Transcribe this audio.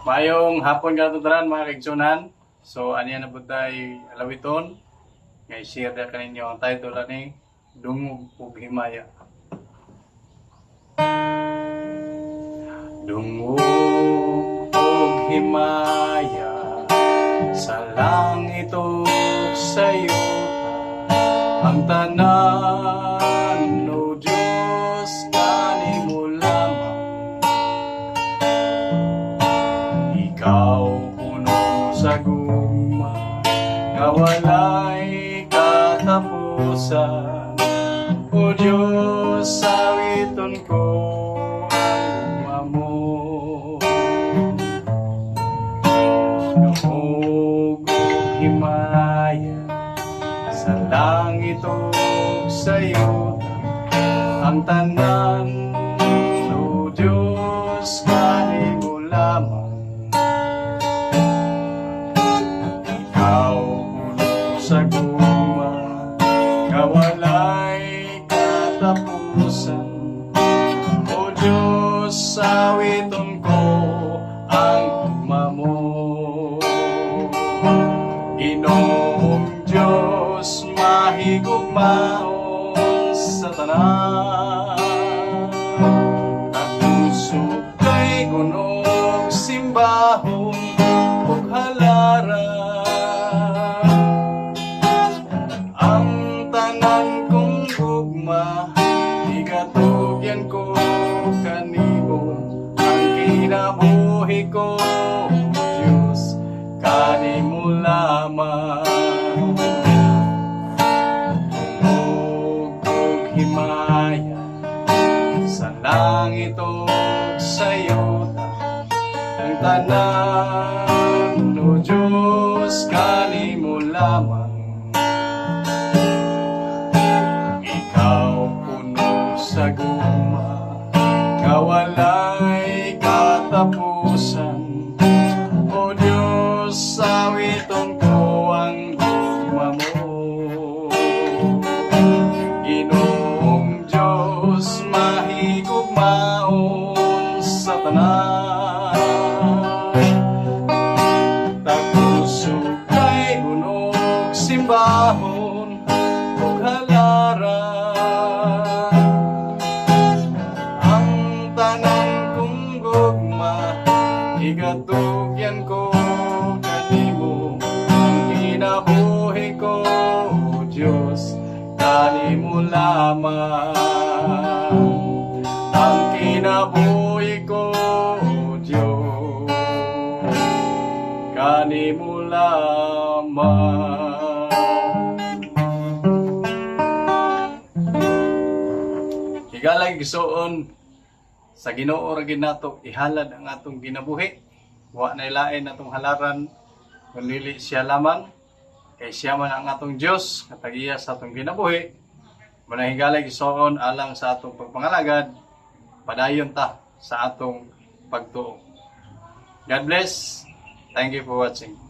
Mayong hapon ka tuturan mga kaigsunan. So, aniya na po tayo alawiton. Ngay share na kaninyo ang title ni Dungog ug Himaya. Dungog ug himaya sa langit ug sa yuta, ang tanan o Diyos kanimo lamang. Ikaw puno sa gugma nga walay katapusan, o Diyos sawiton ko ang mo. Dungog ug himaya sa langit ug sa yuta, ang tanan o Diyos kanimo lamang. Ikaw puno sa gugma nga walay katapusan, o Diyos sawiton ko ang gugma mo. Ginoong Diyos mahigugmaon sa tanan, nagtusog kay gunog simbahon ug halaran. Ang tanan kong gugma igatugyan ko kanimo, ang kinabuhi ko Diyos kanimo lamang. Dungog ug himaya sa langit ug sa yuta, ang tanan o Diyos kanimo lamang. Ikaw puno sa gugma nga walay katapusan, o Diyos sawiton ko ang gugma mo. Ginoong Diyos mahigugmaon sa tanan, tagpusog kay gunog simbahon ug halaran. Ang tanan kong gugma igatugyan ko kanimo, ang kinabuhi ko Diyos kanimo lamang. Ang kinabuhi ko Diyos kanimo lamang. Higalang gisuon sa Ginoo ra gid nato ihalad ang atong ginabuhi. Wa na ilain atong halaran kundi siya lamang, kay siya man ang atong Dios nga tagiya sa atong ginabuhi. Manahigalay gisuon alang sa atong pagpangalagad, padayon ta sa atong pagtuo. God bless. Thank you for watching.